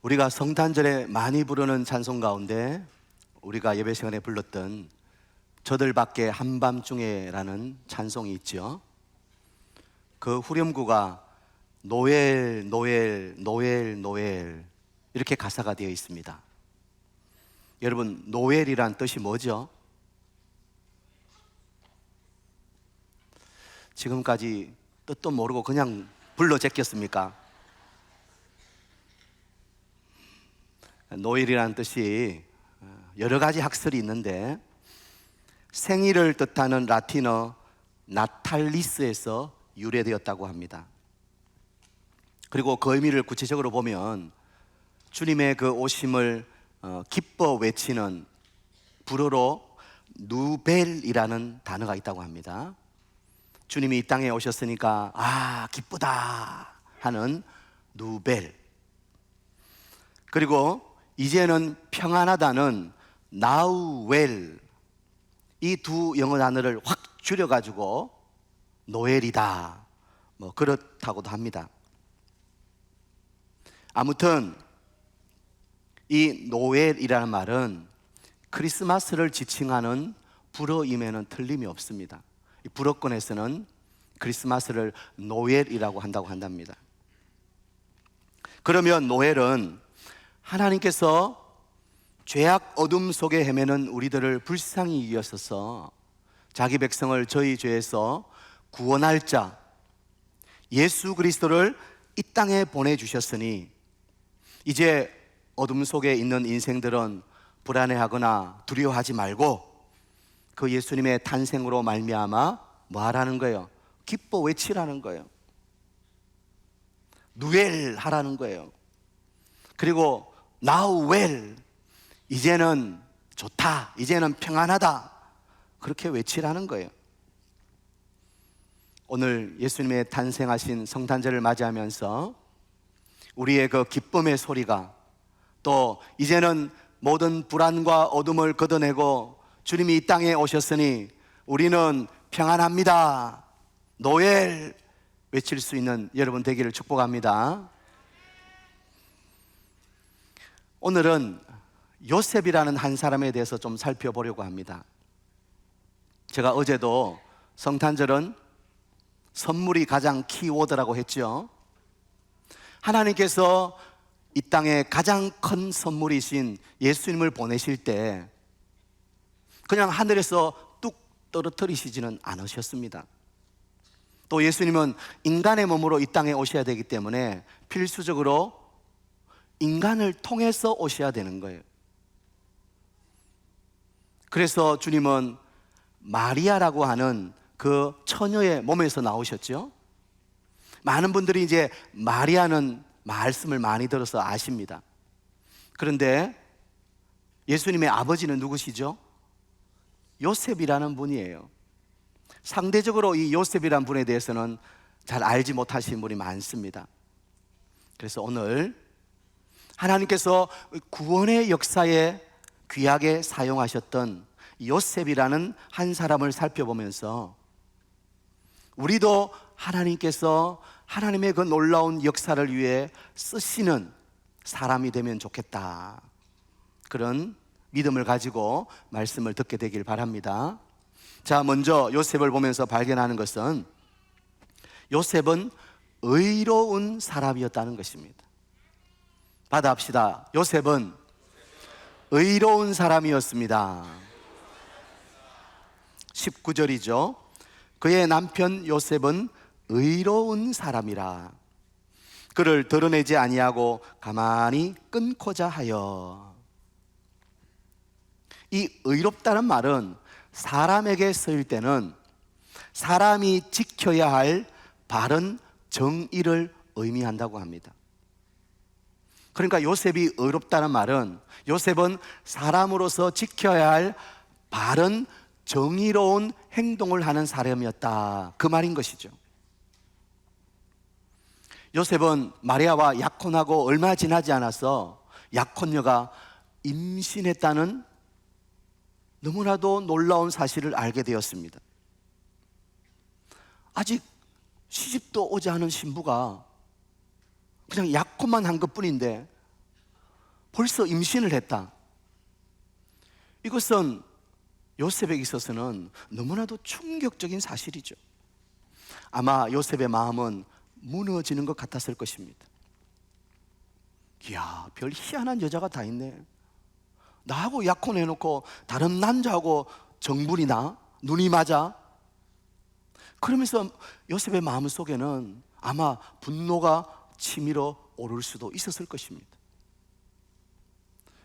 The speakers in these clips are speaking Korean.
우리가 성탄절에 많이 부르는 찬송 가운데 우리가 예배 시간에 불렀던 저들 밖에 한밤중에라는 찬송이 있죠. 그 후렴구가 노엘 노엘 노엘 노엘 이렇게 가사가 되어 있습니다. 여러분, 노엘이란 뜻이 뭐죠? 지금까지 뜻도 모르고 그냥 불러 제꼈습니까? 노엘이라는 뜻이 여러 가지 학설이 있는데 생일을 뜻하는 라틴어 나탈리스에서 유래되었다고 합니다. 그리고 그 의미를 구체적으로 보면 주님의 그 오심을 기뻐 외치는 불어로 누벨이라는 단어가 있다고 합니다. 주님이 이 땅에 오셨으니까 기쁘다 하는 누벨. 그리고 이제는 평안하다는 나우웰, 이 두 영어 단어를 확 줄여가지고 노엘이다, 그렇다고도 합니다. 아무튼 이 노엘이라는 말은 크리스마스를 지칭하는 불어임에는 틀림이 없습니다. 이 불어권에서는 크리스마스를 노엘이라고 한다고 한답니다. 그러면 노엘은 하나님께서 죄악 어둠 속에 헤매는 우리들을 불쌍히 여기셔서 자기 백성을 저희 죄에서 구원할 자 예수 그리스도를 이 땅에 보내주셨으니 이제 어둠 속에 있는 인생들은 불안해하거나 두려워하지 말고 그 예수님의 탄생으로 말미암아 뭐 하라는 거예요? 기뻐 외치라는 거예요. 누엘 하라는 거예요. 그리고 now well, 이제는 좋다, 이제는 평안하다, 그렇게 외치라는 거예요. 오늘 예수님의 탄생하신 성탄절을 맞이하면서 우리의 그 기쁨의 소리가 또 이제는 모든 불안과 어둠을 걷어내고 주님이 이 땅에 오셨으니 우리는 평안합니다, 노엘 외칠 수 있는 여러분 되기를 축복합니다. 오늘은 요셉이라는 한 사람에 대해서 좀 살펴보려고 합니다. 제가 어제도 성탄절은 선물이 가장 키워드라고 했죠. 하나님께서 이 땅에 가장 큰 선물이신 예수님을 보내실 때 그냥 하늘에서 뚝 떨어뜨리시지는 않으셨습니다. 또 예수님은 인간의 몸으로 이 땅에 오셔야 되기 때문에 필수적으로 인간을 통해서 오셔야 되는 거예요. 그래서 주님은 마리아라고 하는 그 처녀의 몸에서 나오셨죠. 많은 분들이 이제 마리아는 말씀을 많이 들어서 아십니다. 그런데 예수님의 아버지는 누구시죠? 요셉이라는 분이에요. 상대적으로 이 요셉이라는 분에 대해서는 잘 알지 못하시는 분이 많습니다. 그래서 오늘 하나님께서 구원의 역사에 귀하게 사용하셨던 요셉이라는 한 사람을 살펴보면서 우리도 하나님께서 하나님의 그 놀라운 역사를 위해 쓰시는 사람이 되면 좋겠다, 그런 믿음을 가지고 말씀을 듣게 되길 바랍니다. 자, 먼저 요셉을 보면서 발견하는 것은 요셉은 의로운 사람이었다는 것입니다. 받아합시다. 요셉은 의로운 사람이었습니다. 19절이죠. 그의 남편 요셉은 의로운 사람이라 그를 드러내지 아니하고 가만히 끊고자 하여. 이 의롭다는 말은 사람에게 쓰일 때는 사람이 지켜야 할 바른 정의를 의미한다고 합니다. 그러니까 요셉이 의롭다는 말은 요셉은 사람으로서 지켜야 할 바른 정의로운 행동을 하는 사람이었다, 그 말인 것이죠. 요셉은 마리아와 약혼하고 얼마 지나지 않아서 약혼녀가 임신했다는 너무나도 놀라운 사실을 알게 되었습니다. 아직 시집도 오지 않은 신부가 그냥 약혼만 한 것뿐인데 벌써 임신을 했다. 이것은 요셉에게 있어서는 너무나도 충격적인 사실이죠. 아마 요셉의 마음은 무너지는 것 같았을 것입니다. 이야, 별 희한한 여자가 다 있네. 나하고 약혼해놓고 다른 남자하고 정분이 나? 눈이 맞아? 그러면서 요셉의 마음 속에는 아마 분노가 치밀어 오를 수도 있었을 것입니다.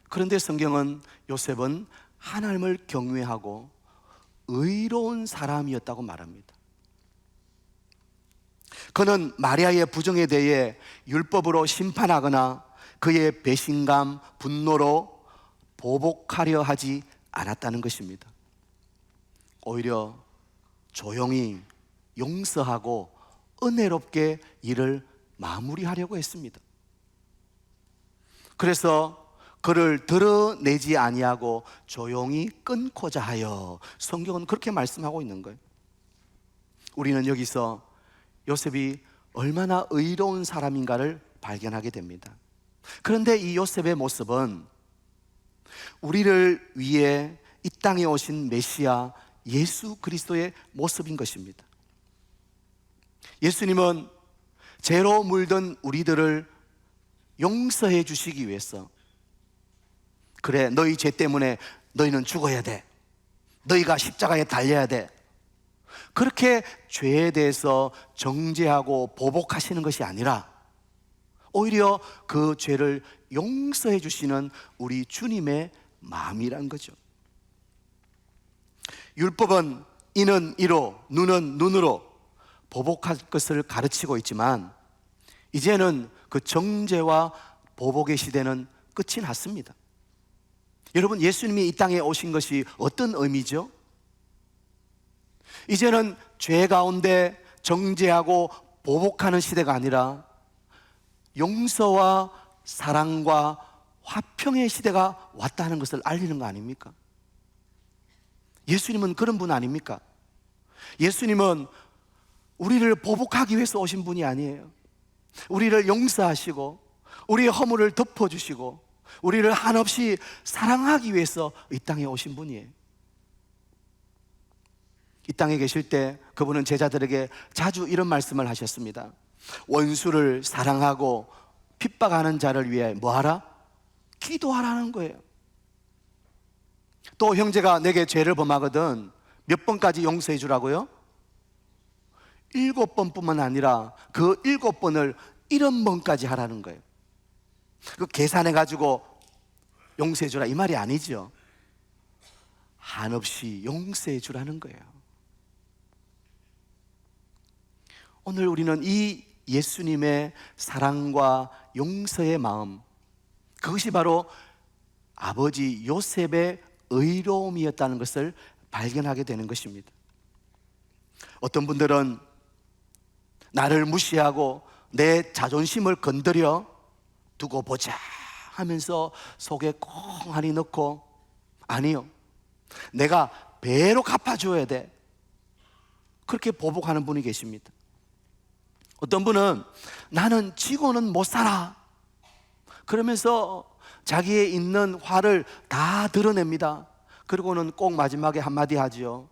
그런데 성경은 요셉은 하나님을 경외하고 의로운 사람이었다고 말합니다. 그는 마리아의 부정에 대해 율법으로 심판하거나 그의 배신감, 분노로 보복하려 하지 않았다는 것입니다. 오히려 조용히 용서하고 은혜롭게 일을 마무리하려고 했습니다. 그래서 그를 드러내지 아니하고 조용히 끊고자 하여 성경은 그렇게 말씀하고 있는 거예요. 우리는 여기서 요셉이 얼마나 의로운 사람인가를 발견하게 됩니다. 그런데 이 요셉의 모습은 우리를 위해 이 땅에 오신 메시아 예수 그리스도의 모습인 것입니다. 예수님은 죄로 물든 우리들을 용서해 주시기 위해서, 그래, 너희 죄 때문에 너희는 죽어야 돼, 너희가 십자가에 달려야 돼, 그렇게 죄에 대해서 정죄하고 보복하시는 것이 아니라 오히려 그 죄를 용서해 주시는 우리 주님의 마음이란 거죠. 율법은 이는 이로, 눈은 눈으로 보복할 것을 가르치고 있지만 이제는 그 정죄와 보복의 시대는 끝이 났습니다. 여러분, 예수님이 이 땅에 오신 것이 어떤 의미죠? 이제는 죄 가운데 정죄하고 보복하는 시대가 아니라 용서와 사랑과 화평의 시대가 왔다는 것을 알리는 거 아닙니까? 예수님은 그런 분 아닙니까? 예수님은 우리를 보복하기 위해서 오신 분이 아니에요. 우리를 용서하시고 우리의 허물을 덮어주시고 우리를 한없이 사랑하기 위해서 이 땅에 오신 분이에요. 이 땅에 계실 때 그분은 제자들에게 자주 이런 말씀을 하셨습니다. 원수를 사랑하고 핍박하는 자를 위해 뭐하라? 기도하라는 거예요. 또 형제가 내게 죄를 범하거든 몇 번까지 용서해 주라고요? 7번뿐만 아니라 그 7번을 70번까지 하라는 거예요. 그 계산해 가지고 용서해 주라 이 말이 아니죠. 한없이 용서해 주라는 거예요. 오늘 우리는 이 예수님의 사랑과 용서의 마음, 그것이 바로 아버지 요셉의 의로움이었다는 것을 발견하게 되는 것입니다. 어떤 분들은 나를 무시하고 내 자존심을 건드려 두고 보자 하면서 속에 꽁하니 넣고, 아니요, 내가 배로 갚아줘야 돼, 그렇게 보복하는 분이 계십니다. 어떤 분은 나는 지고는 못 살아 그러면서 자기의 있는 화를 다 드러냅니다. 그리고는 꼭 마지막에 한마디 하죠.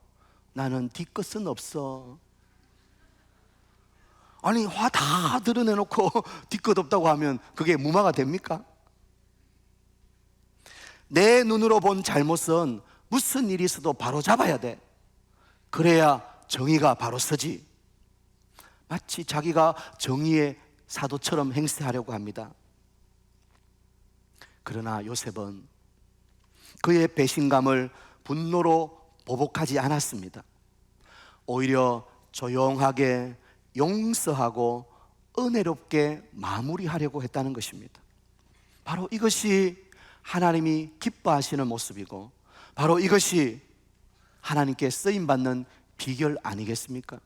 나는 뒤끝은 없어. 아니, 화 다 드러내놓고 뒤끝 없다고 하면 그게 무마가 됩니까? 내 눈으로 본 잘못은 무슨 일이 있어도 바로 잡아야 돼. 그래야 정의가 바로 서지. 마치 자기가 정의의 사도처럼 행세하려고 합니다. 그러나 요셉은 그의 배신감을 분노로 보복하지 않았습니다. 오히려 조용하게 용서하고 은혜롭게 마무리하려고 했다는 것입니다. 바로 이것이 하나님이 기뻐하시는 모습이고 바로 이것이 하나님께 쓰임받는 비결 아니겠습니까?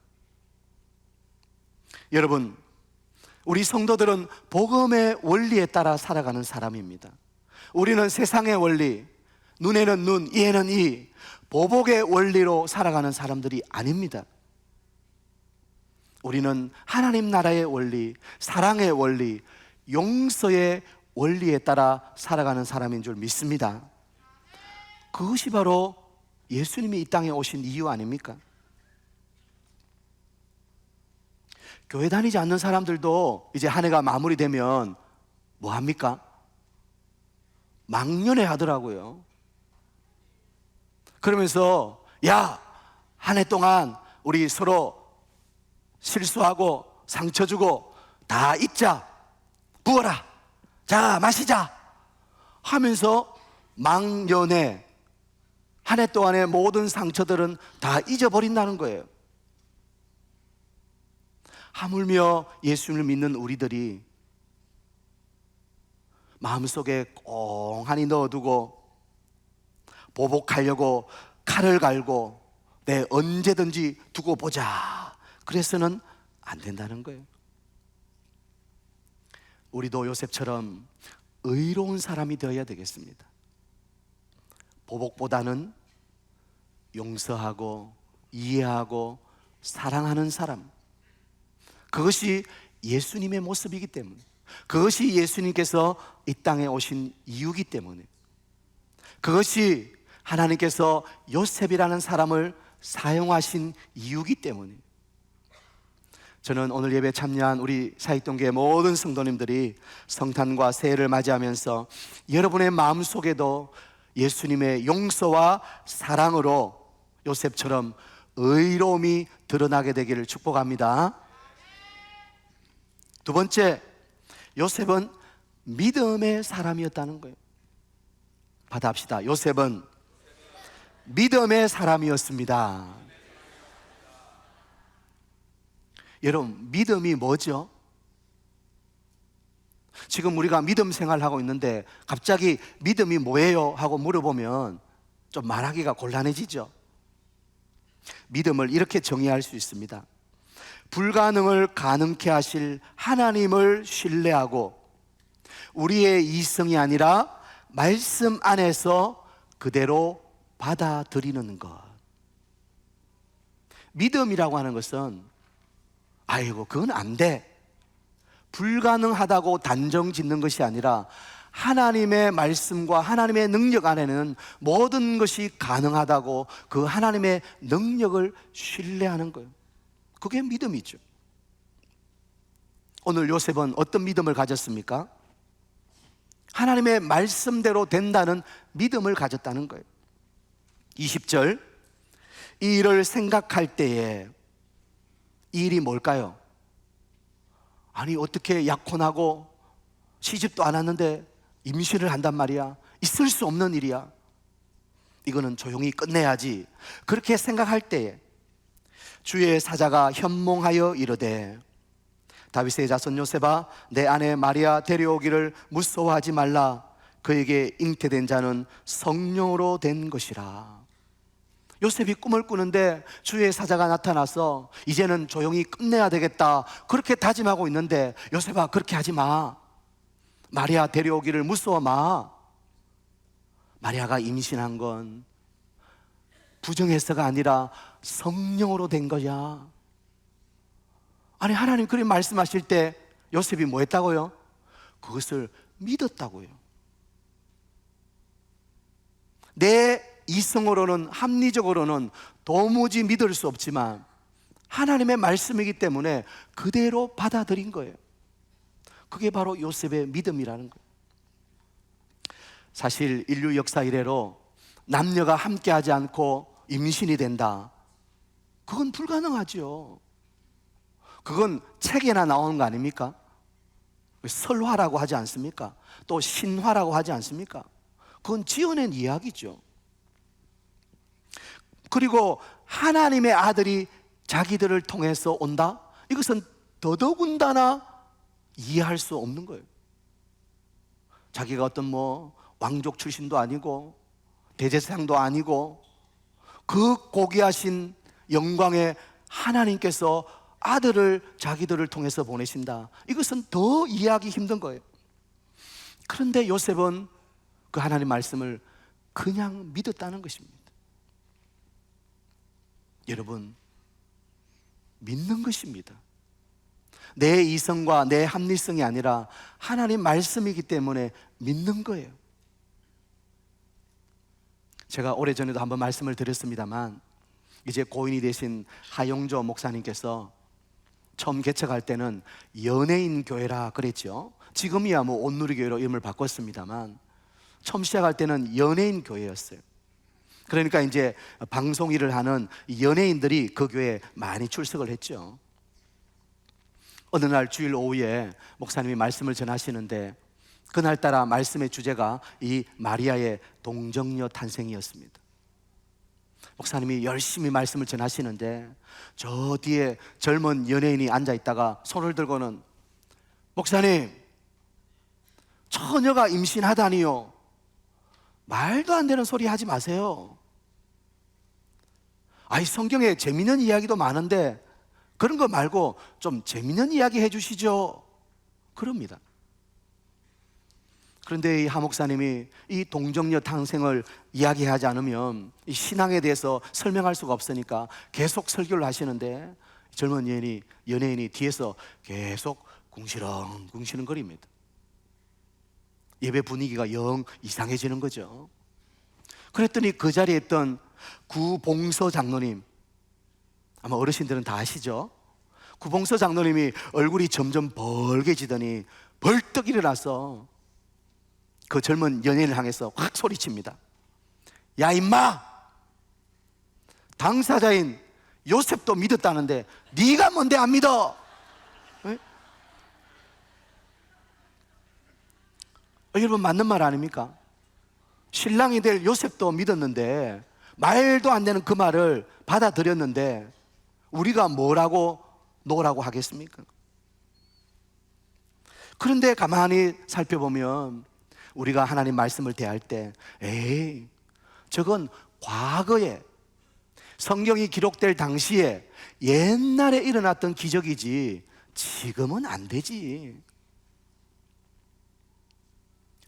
여러분, 우리 성도들은 복음의 원리에 따라 살아가는 사람입니다. 우리는 세상의 원리, 눈에는 눈, 이에는 이, 보복의 원리로 살아가는 사람들이 아닙니다. 우리는 하나님 나라의 원리, 사랑의 원리, 용서의 원리에 따라 살아가는 사람인 줄 믿습니다. 그것이 바로 예수님이 이 땅에 오신 이유 아닙니까? 교회 다니지 않는 사람들도 이제 한 해가 마무리되면 뭐 합니까? 망연해 하더라고요. 그러면서 야, 한 해 동안 우리 서로 실수하고 상처 주고 다 잊자, 부어라, 자 마시자 하면서 망연해 한 해 동안의 모든 상처들은 다 잊어버린다는 거예요. 하물며 예수님을 믿는 우리들이 마음속에 꽁하니 넣어두고 보복하려고 칼을 갈고 내 언제든지 두고 보자 그래서는 안 된다는 거예요. 우리도 요셉처럼 의로운 사람이 되어야 되겠습니다. 보복보다는 용서하고 이해하고 사랑하는 사람, 그것이 예수님의 모습이기 때문에, 그것이 예수님께서 이 땅에 오신 이유이기 때문에, 그것이 하나님께서 요셉이라는 사람을 사용하신 이유이기 때문에, 저는 오늘 예배에 참여한 우리 사익동교회 모든 성도님들이 성탄과 새해를 맞이하면서 여러분의 마음속에도 예수님의 용서와 사랑으로 요셉처럼 의로움이 드러나게 되기를 축복합니다. 두 번째, 요셉은 믿음의 사람이었다는 거예요. 받아합시다. 요셉은 믿음의 사람이었습니다. 여러분, 믿음이 뭐죠? 지금 우리가 믿음 생활하고 있는데 갑자기 믿음이 뭐예요? 하고 물어보면 좀 말하기가 곤란해지죠. 믿음을 이렇게 정의할 수 있습니다. 불가능을 가능케 하실 하나님을 신뢰하고 우리의 이성이 아니라 말씀 안에서 그대로 받아들이는 것. 믿음이라고 하는 것은 아이고 그건 안 돼, 불가능하다고 단정 짓는 것이 아니라 하나님의 말씀과 하나님의 능력 안에는 모든 것이 가능하다고 그 하나님의 능력을 신뢰하는 거예요. 그게 믿음이죠. 오늘 요셉은 어떤 믿음을 가졌습니까? 하나님의 말씀대로 된다는 믿음을 가졌다는 거예요. 20절, 이 일을 생각할 때에, 이 일이 뭘까요? 아니 어떻게 약혼하고 시집도 안 왔는데 임신을 한단 말이야. 있을 수 없는 일이야. 이거는 조용히 끝내야지. 그렇게 생각할 때에 주의 사자가 현몽하여 이르되, 다윗의 자손 요셉아, 내 아내 마리아 데려오기를 무서워하지 말라. 그에게 잉태된 자는 성령으로 된 것이라. 요셉이 꿈을 꾸는데 주의 사자가 나타나서 이제는 조용히 끝내야 되겠다 그렇게 다짐하고 있는데, 요셉아 그렇게 하지 마. 마리아 데려오기를 무서워 마. 마리아가 임신한 건 부정해서가 아니라 성령으로 된 거야. 아니 하나님 그렇게 말씀하실 때 요셉이 뭐 했다고요? 그것을 믿었다고요. 내 이성으로는, 합리적으로는 도무지 믿을 수 없지만 하나님의 말씀이기 때문에 그대로 받아들인 거예요. 그게 바로 요셉의 믿음이라는 거예요. 사실 인류 역사 이래로 남녀가 함께하지 않고 임신이 된다, 그건 불가능하죠. 그건 책에나 나오는 거 아닙니까? 설화라고 하지 않습니까? 또 신화라고 하지 않습니까? 그건 지어낸 이야기죠. 그리고 하나님의 아들이 자기들을 통해서 온다? 이것은 더더군다나 이해할 수 없는 거예요. 자기가 어떤 왕족 출신도 아니고 대제사장도 아니고 그 고귀하신 영광의 하나님께서 아들을 자기들을 통해서 보내신다, 이것은 더 이해하기 힘든 거예요. 그런데 요셉은 그 하나님 말씀을 그냥 믿었다는 것입니다. 여러분, 믿는 것입니다. 내 이성과 내 합리성이 아니라 하나님 말씀이기 때문에 믿는 거예요. 제가 오래전에도 한번 말씀을 드렸습니다만, 이제 고인이 되신 하용조 목사님께서 처음 개척할 때는 연예인 교회라 그랬죠. 지금이야 뭐 온누리교회로 이름을 바꿨습니다만, 처음 시작할 때는 연예인 교회였어요. 그러니까 이제 방송 일을 하는 연예인들이 그 교회에 많이 출석을 했죠. 어느 날 주일 오후에 목사님이 말씀을 전하시는데, 그날따라 말씀의 주제가 이 마리아의 동정녀 탄생이었습니다. 목사님이 열심히 말씀을 전하시는데, 저 뒤에 젊은 연예인이 앉아있다가 손을 들고는, 목사님, 처녀가 임신하다니요, 말도 안 되는 소리 하지 마세요. 아이, 성경에 재미있는 이야기도 많은데 그런 거 말고 좀 재미있는 이야기 해주시죠, 그럽니다. 그런데 이 하 목사님이 이 동정녀 탄생을 이야기하지 않으면 이 신앙에 대해서 설명할 수가 없으니까 계속 설교를 하시는데, 젊은 연예인이 뒤에서 계속 궁시렁거립니다. 예배 분위기가 영 이상해지는 거죠. 그랬더니 그 자리에 있던 구봉서 장로님, 아마 어르신들은 다 아시죠? 구봉서 장로님이 얼굴이 점점 벌개지더니 벌떡 일어나서 그 젊은 연예인을 향해서 확 소리칩니다. 야 임마, 당사자인 요셉도 믿었다는데 네가 뭔데 안 믿어? 여러분, 맞는 말 아닙니까? 신랑이 될 요셉도 믿었는데, 말도 안 되는 그 말을 받아들였는데 우리가 뭐라고 노라고 하겠습니까? 그런데 가만히 살펴보면 우리가 하나님 말씀을 대할 때, 에이, 저건 과거에 성경이 기록될 당시에 옛날에 일어났던 기적이지 지금은 안 되지.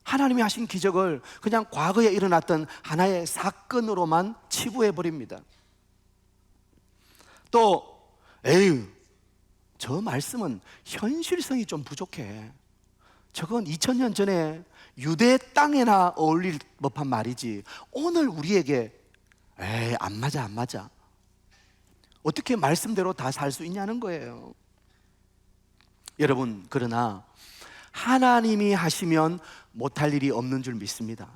하나님이 하신 기적을 그냥 과거에 일어났던 하나의 사건으로만 치부해버립니다. 또 에휴, 저 말씀은 현실성이 좀 부족해. 저건 2000년 전에 유대 땅에나 어울릴 법한 말이지 오늘 우리에게 안 맞아. 어떻게 말씀대로 다 살 수 있냐는 거예요. 여러분, 그러나 하나님이 하시면 못할 일이 없는 줄 믿습니다.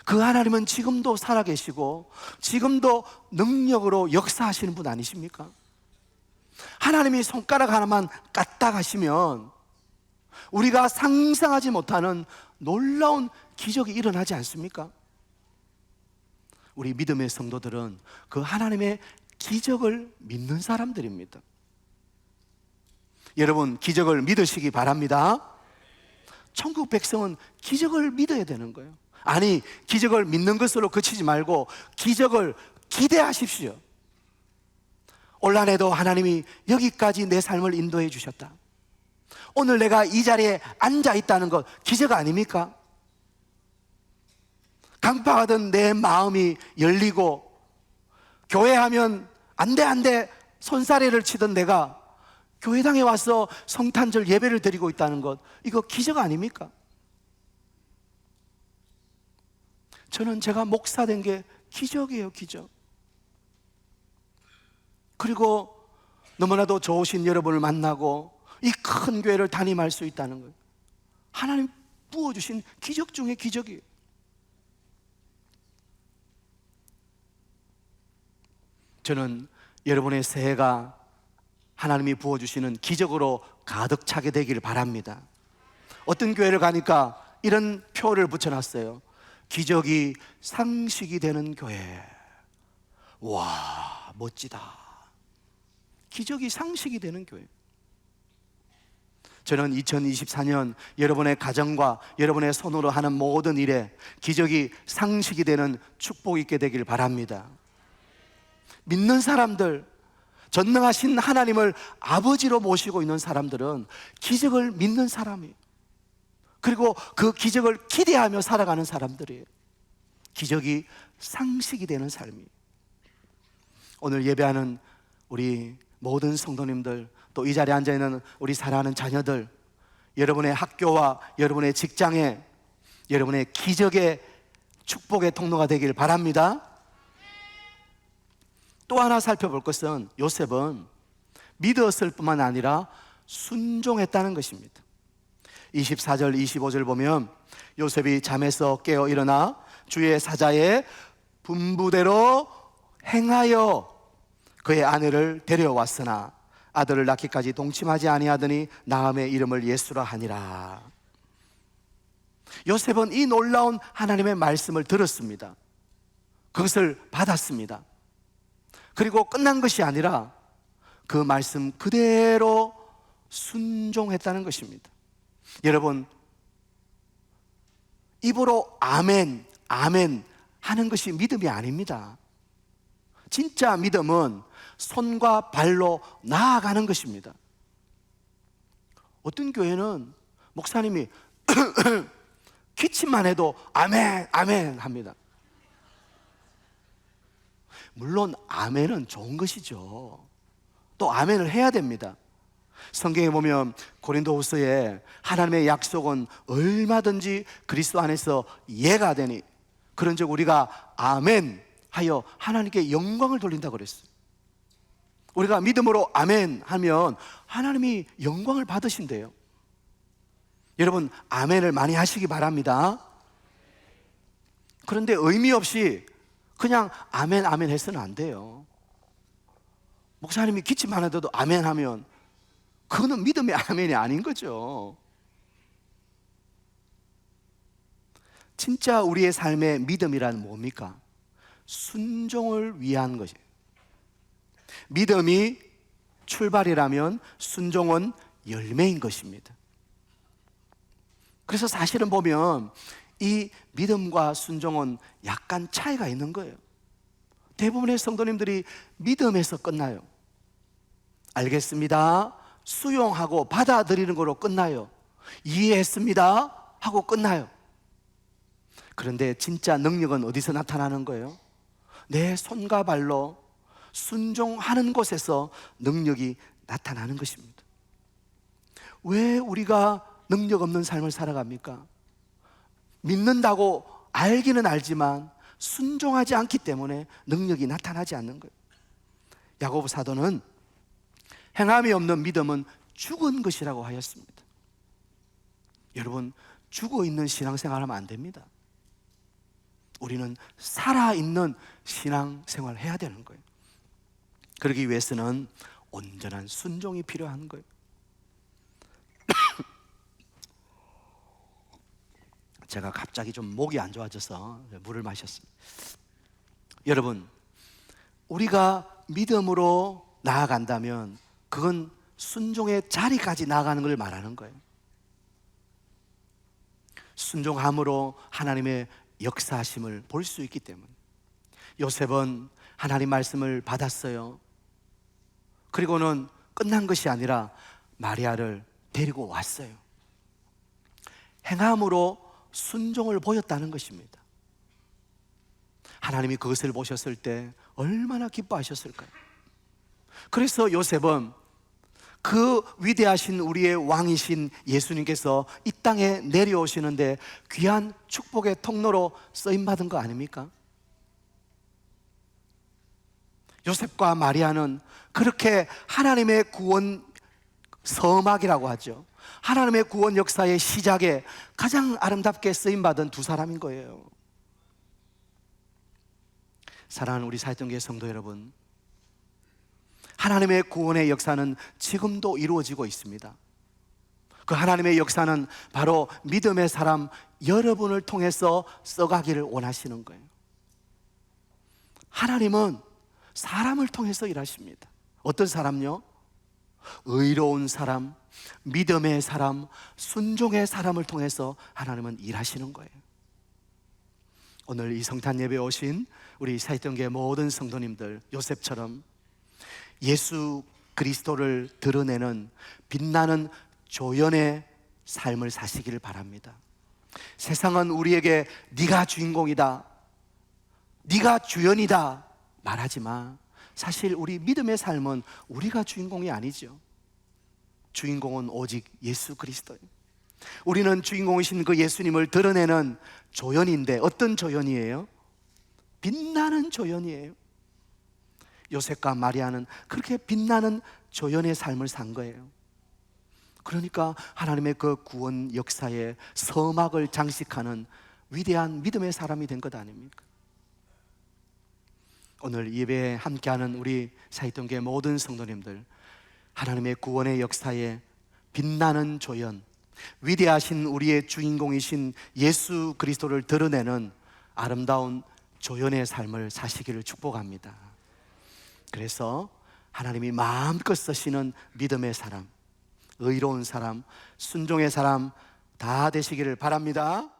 그 하나님은 지금도 살아계시고 지금도 능력으로 역사하시는 분 아니십니까? 하나님이 손가락 하나만 까딱 하시면 우리가 상상하지 못하는 놀라운 기적이 일어나지 않습니까? 우리 믿음의 성도들은 그 하나님의 기적을 믿는 사람들입니다. 여러분, 기적을 믿으시기 바랍니다. 천국 백성은 기적을 믿어야 되는 거예요. 아니, 기적을 믿는 것으로 그치지 말고 기적을 기대하십시오. 올 한 해도 하나님이 여기까지 내 삶을 인도해 주셨다. 오늘 내가 이 자리에 앉아 있다는 것 기적 아닙니까? 강파하던 내 마음이 열리고 교회하면 안 돼 손사래를 치던 내가 교회당에 와서 성탄절 예배를 드리고 있다는 것, 이거 기적 아닙니까? 저는 제가 목사 된 게 기적이에요, 기적. 그리고 너무나도 좋으신 여러분을 만나고 이 큰 교회를 담임할 수 있다는 거예요. 하나님 부어주신 기적 중에 기적이에요. 저는 여러분의 새해가 하나님이 부어주시는 기적으로 가득 차게 되길 바랍니다. 어떤 교회를 가니까 이런 표를 붙여놨어요. 기적이 상식이 되는 교회. 와, 멋지다. 기적이 상식이 되는 교회. 저는 2024년 여러분의 가정과 여러분의 손으로 하는 모든 일에 기적이 상식이 되는 축복이 있게 되길 바랍니다. 믿는 사람들, 전능하신 하나님을 아버지로 모시고 있는 사람들은 기적을 믿는 사람이에요. 그리고 그 기적을 기대하며 살아가는 사람들이에요. 기적이 상식이 되는 삶이에요. 오늘 예배하는 우리 모든 성도님들, 또 이 자리에 앉아있는 우리 사랑하는 자녀들, 여러분의 학교와 여러분의 직장에 여러분의 기적의 축복의 통로가 되길 바랍니다. 또 하나 살펴볼 것은 요셉은 믿었을 뿐만 아니라 순종했다는 것입니다. 24절 25절 보면 요셉이 잠에서 깨어 일어나 주의 사자의 분부대로 행하여 그의 아내를 데려왔으나 아들을 낳기까지 동침하지 아니하더니 나음의 이름을 예수라 하니라. 요셉은 이 놀라운 하나님의 말씀을 들었습니다. 그것을 받았습니다. 그리고 끝난 것이 아니라 그 말씀 그대로 순종했다는 것입니다. 여러분, 입으로 아멘, 아멘 하는 것이 믿음이 아닙니다. 진짜 믿음은 손과 발로 나아가는 것입니다. 어떤 교회는 목사님이 기침만 해도 아멘, 아멘 합니다. 물론 아멘은 좋은 것이죠. 또 아멘을 해야 됩니다. 성경에 보면 고린도후서에 하나님의 약속은 얼마든지 그리스도 안에서 예가 되니 그런즉 우리가 아멘 하여 하나님께 영광을 돌린다고 그랬어요. 우리가 믿음으로 아멘 하면 하나님이 영광을 받으신대요. 여러분, 아멘을 많이 하시기 바랍니다. 그런데 의미 없이 그냥 아멘 아멘 해서는 안 돼요. 목사님이 기침만 해도 아멘 하면 그거는 믿음의 아멘이 아닌 거죠. 진짜 우리의 삶의 믿음이란 뭡니까? 순종을 위한 것이에요. 믿음이 출발이라면 순종은 열매인 것입니다. 그래서 사실은 보면 이 믿음과 순종은 약간 차이가 있는 거예요. 대부분의 성도님들이 믿음에서 끝나요. 알겠습니다, 수용하고 받아들이는 거로 끝나요. 이해했습니다 하고 끝나요. 그런데 진짜 능력은 어디서 나타나는 거예요? 내 손과 발로 순종하는 곳에서 능력이 나타나는 것입니다. 왜 우리가 능력 없는 삶을 살아갑니까? 믿는다고 알기는 알지만 순종하지 않기 때문에 능력이 나타나지 않는 거예요. 야고보 사도는 행함이 없는 믿음은 죽은 것이라고 하였습니다. 여러분, 죽어있는 신앙생활하면 안 됩니다. 우리는 살아있는 신앙생활을 해야 되는 거예요. 그러기 위해서는 온전한 순종이 필요한 거예요. 제가 갑자기 좀 목이 안 좋아져서 물을 마셨습니다. 여러분, 우리가 믿음으로 나아간다면 그건 순종의 자리까지 나아가는 걸 말하는 거예요. 순종함으로 하나님의 역사하심을 볼 수 있기 때문에. 요셉은 하나님 말씀을 받았어요. 그리고는 끝난 것이 아니라 마리아를 데리고 왔어요. 행함으로 순종을 보였다는 것입니다. 하나님이 그것을 보셨을 때 얼마나 기뻐하셨을까요? 그래서 요셉은 그 위대하신 우리의 왕이신 예수님께서 이 땅에 내려오시는데 귀한 축복의 통로로 쓰임받은 거 아닙니까? 요셉과 마리아는 그렇게 하나님의 구원 서막이라고 하죠. 하나님의 구원 역사의 시작에 가장 아름답게 쓰임받은 두 사람인 거예요. 사랑하는 우리 사역동교회 성도 여러분, 하나님의 구원의 역사는 지금도 이루어지고 있습니다. 그 하나님의 역사는 바로 믿음의 사람 여러분을 통해서 써가기를 원하시는 거예요. 하나님은 사람을 통해서 일하십니다. 어떤 사람요? 의로운 사람, 믿음의 사람, 순종의 사람을 통해서 하나님은 일하시는 거예요. 오늘 이 성탄 예배에 오신 우리 사역동교회 모든 성도님들, 요셉처럼 예수 그리스도를 드러내는 빛나는 조연의 삶을 사시기를 바랍니다. 세상은 우리에게 네가 주인공이다, 네가 주연이다 말하지 마. 사실 우리 믿음의 삶은 우리가 주인공이 아니죠. 주인공은 오직 예수 그리스도예요. 우리는 주인공이신 그 예수님을 드러내는 조연인데, 어떤 조연이에요? 빛나는 조연이에요. 요셉과 마리아는 그렇게 빛나는 조연의 삶을 산 거예요. 그러니까 하나님의 그 구원 역사에 서막을 장식하는 위대한 믿음의 사람이 된 것 아닙니까? 오늘 예배에 함께하는 우리 사이동교회 모든 성도님들, 하나님의 구원의 역사에 빛나는 조연, 위대하신 우리의 주인공이신 예수 그리스도를 드러내는 아름다운 조연의 삶을 사시기를 축복합니다. 그래서 하나님이 마음껏 쓰시는 믿음의 사람, 의로운 사람, 순종의 사람 다 되시기를 바랍니다.